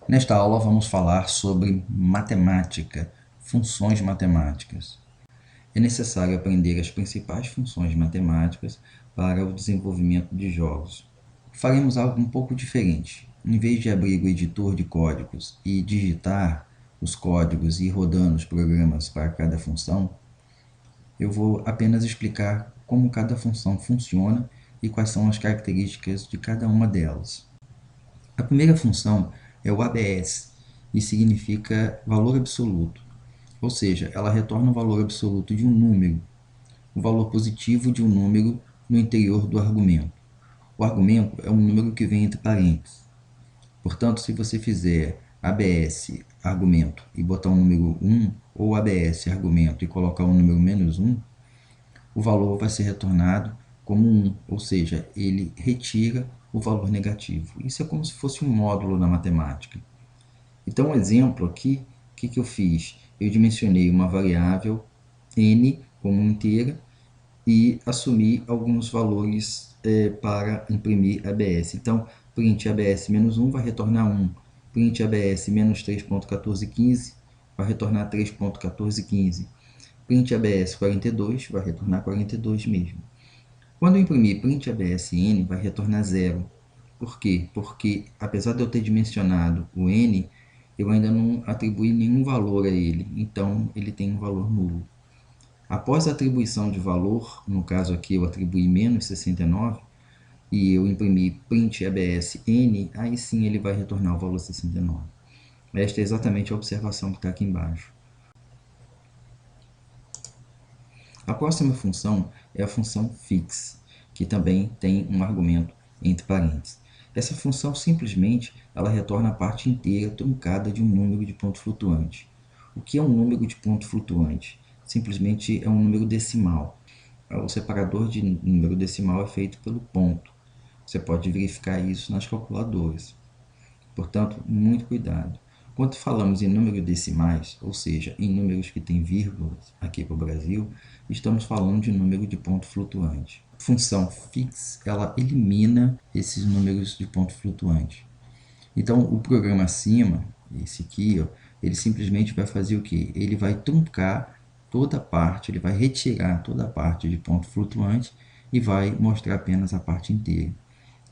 Nesta aula vamos falar sobre matemática, funções matemáticas. É necessário aprender as principais funções matemáticas para o desenvolvimento de jogos. Faremos algo um pouco diferente. Em vez de abrir o editor de códigos e digitar os códigos e ir rodando os programas para cada função, eu vou apenas explicar como cada função funciona e quais são as características de cada uma delas. A primeira função é o ABS e significa valor absoluto, ou seja, ela retorna o valor absoluto de um número, o valor positivo de um número no interior do argumento. O argumento é um número que vem entre parênteses. Portanto, se você fizer ABS argumento e botar um número 1, ou ABS argumento e colocar um número menos 1, o valor vai ser retornado como 1, ou seja, ele retira o valor negativo. Isso é como se fosse um módulo na matemática. Então, um exemplo aqui, o que eu fiz? Eu dimensionei uma variável n como inteira e assumi alguns valores para imprimir ABS. Então, print ABS menos 1 vai retornar 1. Print ABS menos 3.1415 vai retornar 3.1415. Print ABS 42 vai retornar 42 mesmo. Quando eu imprimir print ABS n, vai retornar 0. Por quê? Porque, apesar de eu ter dimensionado o n, eu ainda não atribuí nenhum valor a ele, então ele tem um valor nulo. Após a atribuição de valor, no caso aqui eu atribuí menos 69, e eu imprimi print ABS n, aí sim ele vai retornar o valor 69. Esta é exatamente a observação que está aqui embaixo. A próxima função é a função fix, que também tem um argumento entre parênteses. Essa função simplesmente ela retorna a parte inteira truncada de um número de ponto flutuante. O que é um número de ponto flutuante? Simplesmente é um número decimal. O separador de número decimal é feito pelo ponto. Você pode verificar isso nas calculadoras. Portanto, muito cuidado. Quando falamos em números decimais, ou seja, em números que têm vírgulas aqui para o Brasil, estamos falando de número de ponto flutuante. A função fix, ela elimina esses números de ponto flutuante. Então, o programa acima, esse aqui, ó, ele simplesmente vai fazer o quê? Ele vai truncar toda a parte, ele vai retirar toda a parte de ponto flutuante e vai mostrar apenas a parte inteira.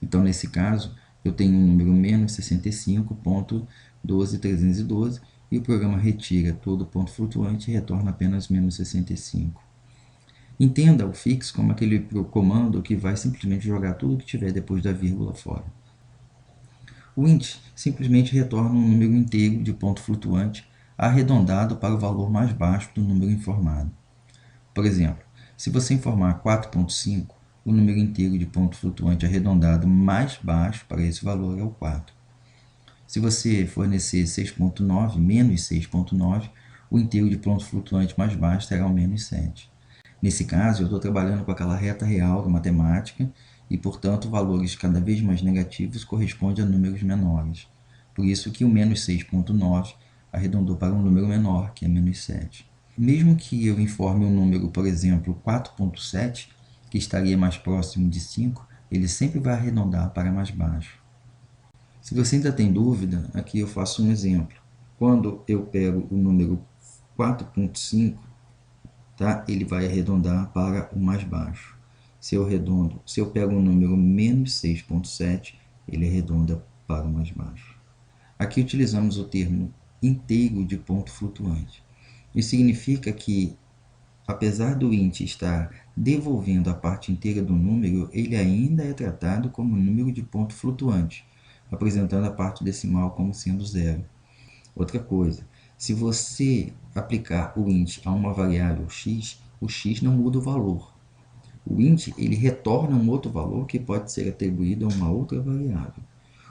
Então, nesse caso, eu tenho um número menos 65.12312 e o programa retira todo o ponto flutuante e retorna apenas menos 65. Entenda o fix como aquele comando que vai simplesmente jogar tudo que tiver depois da vírgula fora. O int simplesmente retorna um número inteiro de ponto flutuante arredondado para o valor mais baixo do número informado. Por exemplo, se você informar 4.5, o número inteiro de ponto flutuante arredondado mais baixo para esse valor é o 4. Se você fornecer 6.9, menos 6.9, o inteiro de ponto flutuante mais baixo será o menos 7. Nesse caso, eu estou trabalhando com aquela reta real da matemática e, portanto, valores cada vez mais negativos correspondem a números menores. Por isso que o menos 6.9 arredondou para um número menor, que é menos 7. Mesmo que eu informe um número, por exemplo, 4.7, que estaria mais próximo de 5, ele sempre vai arredondar para mais baixo. Se você ainda tem dúvida, aqui eu faço um exemplo. Quando eu pego o número 4.5, tá? Ele vai arredondar para o mais baixo. Se eu pego o número menos 6.7, ele arredonda para o mais baixo. Aqui utilizamos o termo inteiro de ponto flutuante. Isso significa que, apesar do int estar devolvendo a parte inteira do número, ele ainda é tratado como número de ponto flutuante, apresentando a parte decimal como sendo zero. Outra coisa, se você aplicar o int a uma variável x, o x não muda o valor. O int ele retorna um outro valor que pode ser atribuído a uma outra variável.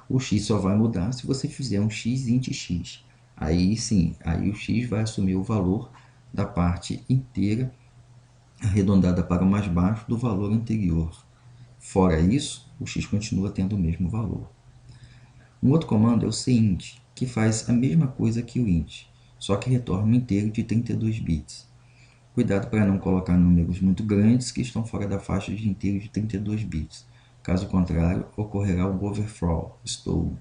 O x só vai mudar se você fizer um x int x. Aí sim, aí o x vai assumir o valor da parte inteira arredondada para o mais baixo do valor anterior. Fora isso, o x continua tendo o mesmo valor. Um outro comando é o cint, que faz a mesma coisa que o int, só que retorna um inteiro de 32 bits. Cuidado para não colocar números muito grandes que estão fora da faixa de inteiro de 32 bits. Caso contrário, ocorrerá o overflow, estouro.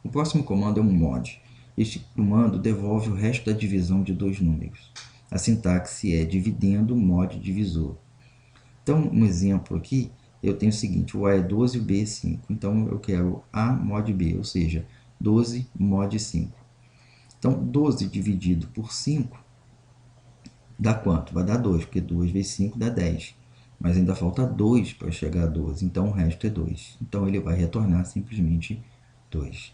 O próximo comando é um mod. Este comando devolve o resto da divisão de dois números. A sintaxe é dividendo mod divisor. Então, um exemplo aqui, eu tenho o seguinte, o A é 12 e o B é 5. Então, eu quero A mod B, ou seja, 12 mod 5. Então, 12 dividido por 5 dá quanto? Vai dar 2, porque 2 vezes 5 dá 10. Mas ainda falta 2 para chegar a 12, então o resto é 2. Então, ele vai retornar simplesmente 2.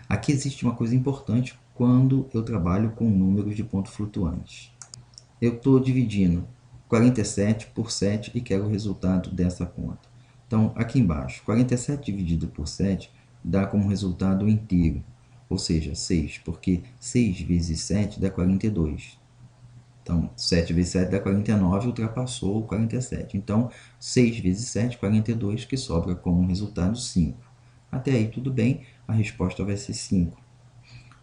Aqui existe uma coisa importante quando eu trabalho com números de ponto flutuantes. Eu estou dividindo 47 por 7 e quero o resultado dessa conta. Então, aqui embaixo, 47 dividido por 7 dá como resultado o inteiro, ou seja, 6, porque 6 vezes 7 dá 42. Então, 7 vezes 7 dá 49, ultrapassou o 47. Então, 6 vezes 7, 42, que sobra como resultado 5. Até aí tudo bem, a resposta vai ser 5.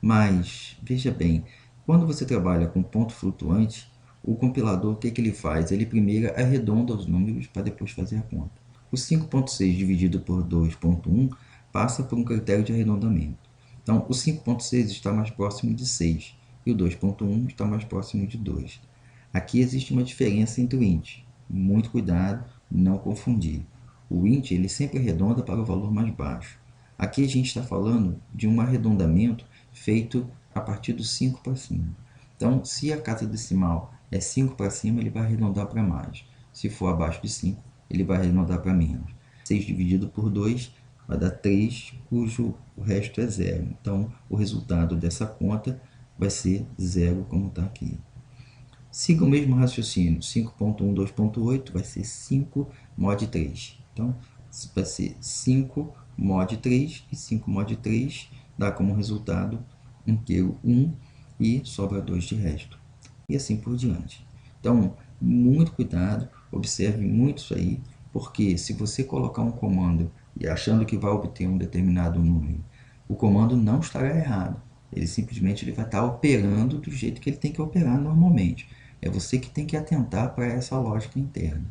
Mas, veja bem, quando você trabalha com ponto flutuante, o compilador, o que ele faz? Ele primeiro arredonda os números para depois fazer a conta. O 5.6 dividido por 2.1 passa por um critério de arredondamento. Então, o 5.6 está mais próximo de 6 e o 2.1 está mais próximo de 2. Aqui existe uma diferença entre o int. Muito cuidado, não confundir. O int ele sempre arredonda para o valor mais baixo. Aqui a gente está falando de um arredondamento feito a partir do 5 para cima. Então, se a casa decimal é 5 para cima, ele vai arredondar para mais. Se for abaixo de 5, ele vai arredondar para menos. 6 dividido por 2 vai dar 3, cujo o resto é zero. Então, o resultado dessa conta vai ser zero, como está aqui. Siga o mesmo raciocínio. 5.1, 2.8 vai ser 5 mod 3. Então, vai ser 5 mod 3 e 5 mod 3 dá como resultado inteiro 1 e sobra 2 de resto. E assim por diante. Então, muito cuidado, observe muito isso aí, porque se você colocar um comando e achando que vai obter um determinado número, o comando não estará errado. Ele simplesmente vai estar operando do jeito que ele tem que operar normalmente. É você que tem que atentar para essa lógica interna.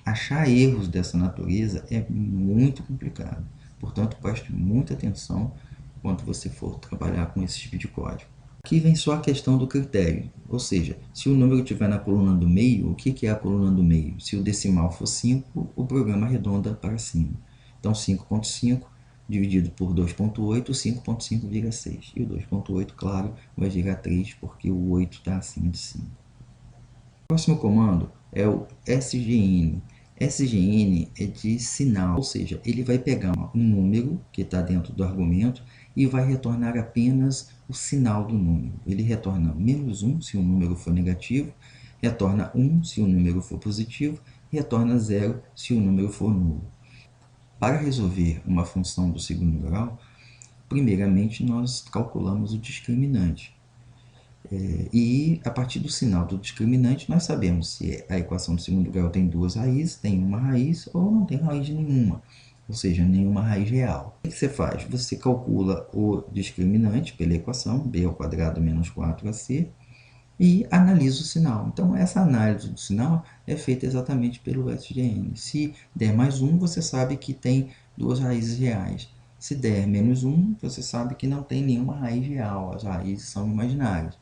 Achar erros dessa natureza é muito complicado. Portanto, preste muita atenção quando você for trabalhar com esse tipo de código. Aqui vem só a questão do critério, ou seja, se o número estiver na coluna do meio, o que é a coluna do meio? Se o decimal for 5, o programa arredonda para cima. Então, 5.5 dividido por 2.8, 5.5 vira 6. E o 2.8, claro, vai virar 3, porque o 8 está acima de 5. O próximo comando é o sgn. Sgn é de sinal, ou seja, ele vai pegar um número que está dentro do argumento e vai retornar apenas o sinal do número. Ele retorna -1 se o número for negativo, retorna 1 se o número for positivo, retorna 0 se o número for nulo. Para resolver uma função do segundo grau, primeiramente nós calculamos o discriminante. E a partir do sinal do discriminante, nós sabemos se a equação do segundo grau tem duas raízes, tem uma raiz ou não tem raiz nenhuma, ou seja, nenhuma raiz real. O que você faz? Você calcula o discriminante pela equação, b ao quadrado menos 4ac, e analisa o sinal. Então, essa análise do sinal é feita exatamente pelo sgn. Se der mais 1, você sabe que tem duas raízes reais. Se der menos 1, você sabe que não tem nenhuma raiz real, as raízes são imaginárias.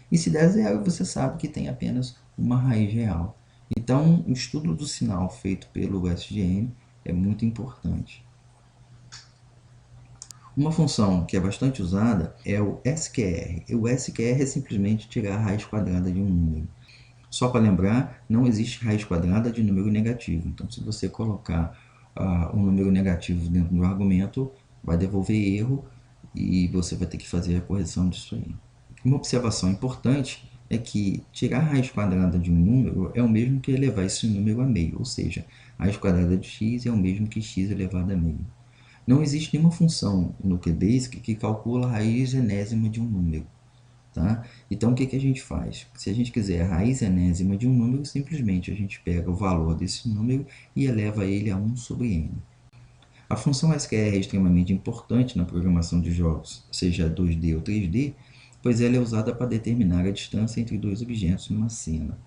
E se der 0, você sabe que tem apenas uma raiz real. Então, o estudo do sinal feito pelo sgn é muito importante. Uma função que é bastante usada é o sqr. O sqr é simplesmente tirar a raiz quadrada de um número. Só para lembrar, não existe raiz quadrada de número negativo. Então, se você colocar um número negativo dentro do argumento, vai devolver erro e você vai ter que fazer a correção disso aí. Uma observação importante é que tirar a raiz quadrada de um número é o mesmo que elevar esse número a meio, ou seja, a raiz quadrada de x é o mesmo que x elevado a meio. Não existe nenhuma função no QBasic que calcula a raiz enésima de um número. Tá? Então, o que a gente faz? Se a gente quiser a raiz enésima de um número, simplesmente a gente pega o valor desse número e eleva ele a 1 sobre n. A função sqr é extremamente importante na programação de jogos, seja 2D ou 3D, pois ela é usada para determinar a distância entre dois objetos numa cena.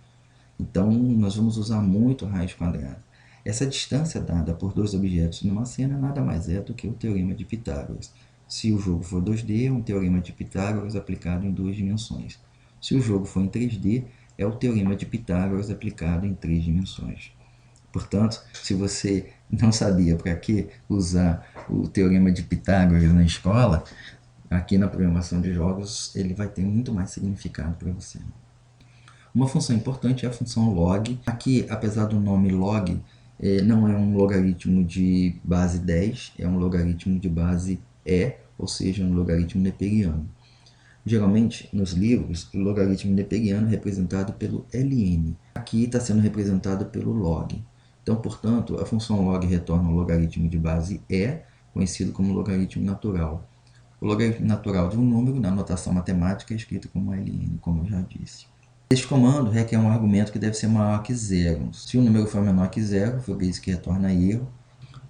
Então, nós vamos usar muito a raiz quadrada. Essa distância dada por dois objetos numa cena nada mais é do que o teorema de Pitágoras. Se o jogo for 2D, é um teorema de Pitágoras aplicado em 2 dimensões. Se o jogo for em 3D, é o teorema de Pitágoras aplicado em 3 dimensões. Portanto, se você não sabia para que usar o teorema de Pitágoras na escola, aqui na programação de jogos ele vai ter muito mais significado para você. Uma função importante é a função log. Aqui, apesar do nome log, não é um logaritmo de base 10, é um logaritmo de base E, ou seja, um logaritmo neperiano. Geralmente, nos livros, o logaritmo neperiano é representado pelo ln. Aqui está sendo representado pelo log. Então, portanto, a função log retorna um logaritmo de base E, conhecido como logaritmo natural. O logaritmo natural de um número, na notação matemática, é escrito como ln, como eu já disse. Este comando requer um argumento que deve ser maior que zero. Se o número for menor que zero, o FreeBasic retorna erro.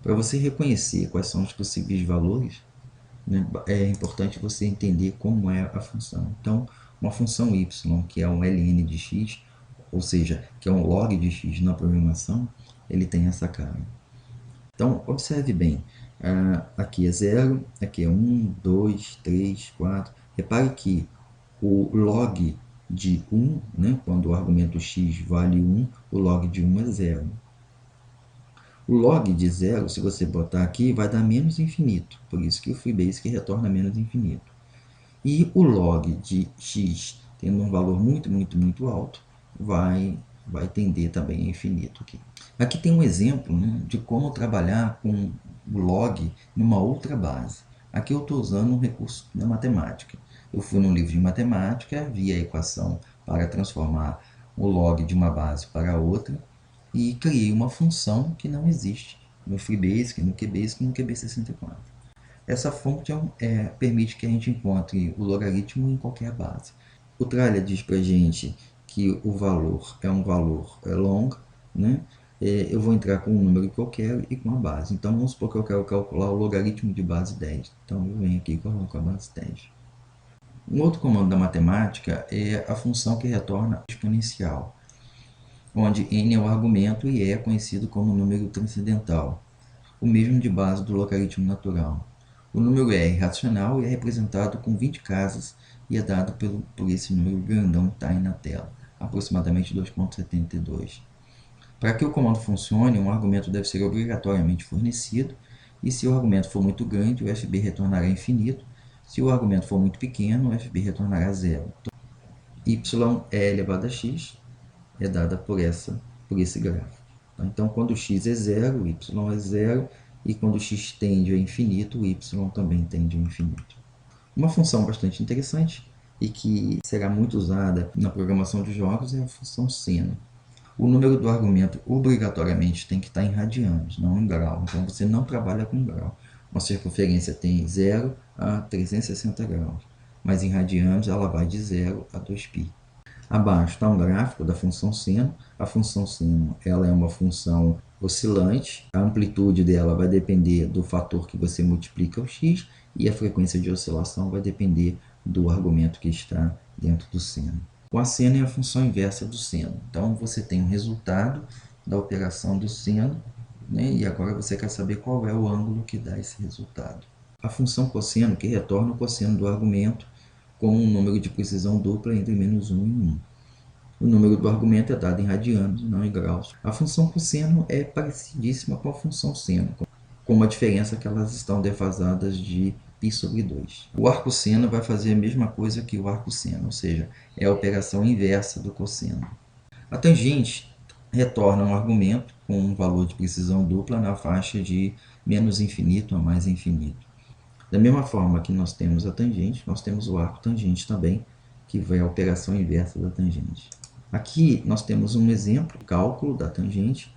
Para você reconhecer quais são os possíveis valores, né, é importante você entender como é a função. Então, uma função y, que é um ln de x, ou seja, que é um log de x na programação, ele tem essa cara. Então, observe bem, aqui é 0, aqui é 1, 2, 3, 4. Repare que o log de 1, né, quando o argumento x vale 1, o log de 1 é 0. O log de 0, se você botar aqui, vai dar menos infinito. Por isso que o FreeBasic retorna menos infinito. E o log de x, tendo um valor muito alto, vai tender também a infinito aqui. Aqui tem um exemplo, né, de como trabalhar com o log numa outra base. Aqui eu estou usando um recurso da matemática. Eu fui no livro de matemática, vi a equação para transformar o log de uma base para outra e criei uma função que não existe no FreeBasic, no QBasic e no QB64. Essa função permite que a gente encontre o logaritmo em qualquer base. O tralha diz para a gente que o valor é um valor long, né? Eu vou entrar com o número que eu quero e com a base. Então, vamos supor que eu quero calcular o logaritmo de base 10. Então, eu venho aqui e coloco a base 10. Um outro comando da matemática é a função que retorna exponencial, onde n é o argumento e e é conhecido como número transcendental, o mesmo de base do logaritmo natural. O número é irracional e é representado com 20 casas e é dado por esse número grandão que está aí na tela, aproximadamente 2,72. Para que o comando funcione, um argumento deve ser obrigatoriamente fornecido, e se o argumento for muito grande, o FB retornará infinito. Se o argumento for muito pequeno, o FB retornará zero. Y é elevado a x é dada por esse gráfico. Então, quando x é zero, y é zero, e quando x tende a infinito, o y também tende a infinito. Uma função bastante interessante e que será muito usada na programação de jogos é a função seno. O número do argumento obrigatoriamente tem que estar em radianos, não em grau. Então, você não trabalha com grau. Uma circunferência tem 0 a 360 graus, mas em radianos ela vai de 0 a 2π. Abaixo está um gráfico da função seno. A função seno ela é uma função oscilante. A amplitude dela vai depender do fator que você multiplica o x e a frequência de oscilação vai depender do argumento que está dentro do seno. O asseno é a função inversa do seno. Então, você tem o resultado da operação do seno, né? E agora você quer saber qual é o ângulo que dá esse resultado. A função cosseno, que retorna o cosseno do argumento com um número de precisão dupla entre menos 1 e 1. O número do argumento é dado em radianos, não em graus. A função cosseno é parecidíssima com a função seno, com uma diferença que elas estão defasadas de π sobre 2. O arcosseno vai fazer a mesma coisa que o arcosseno, ou seja, é a operação inversa do cosseno. A tangente retorna um argumento com um valor de precisão dupla na faixa de menos infinito a mais infinito. Da mesma forma que nós temos a tangente, nós temos o arco tangente também, que vai a operação inversa da tangente. Aqui nós temos um exemplo, cálculo da tangente,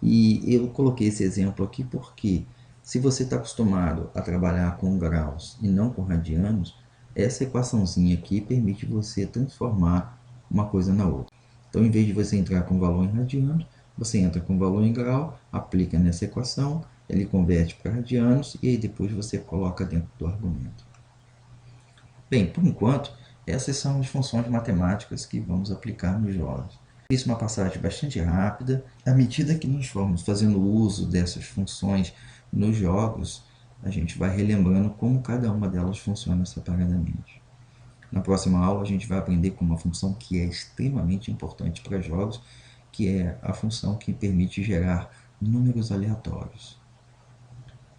e eu coloquei esse exemplo aqui porque se você está acostumado a trabalhar com graus e não com radianos, essa equaçãozinha aqui permite você transformar uma coisa na outra. Então, em vez de você entrar com valor em radianos, você entra com valor em grau, aplica nessa equação, ele converte para radianos e aí depois você coloca dentro do argumento. Bem, por enquanto, essas são as funções matemáticas que vamos aplicar nos jogos. Fiz uma passagem bastante rápida. À medida que nós formos fazendo uso dessas funções nos jogos, a gente vai relembrando como cada uma delas funciona separadamente. Na próxima aula, a gente vai aprender com uma função que é extremamente importante para jogos, que é a função que permite gerar números aleatórios.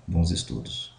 Bons estudos!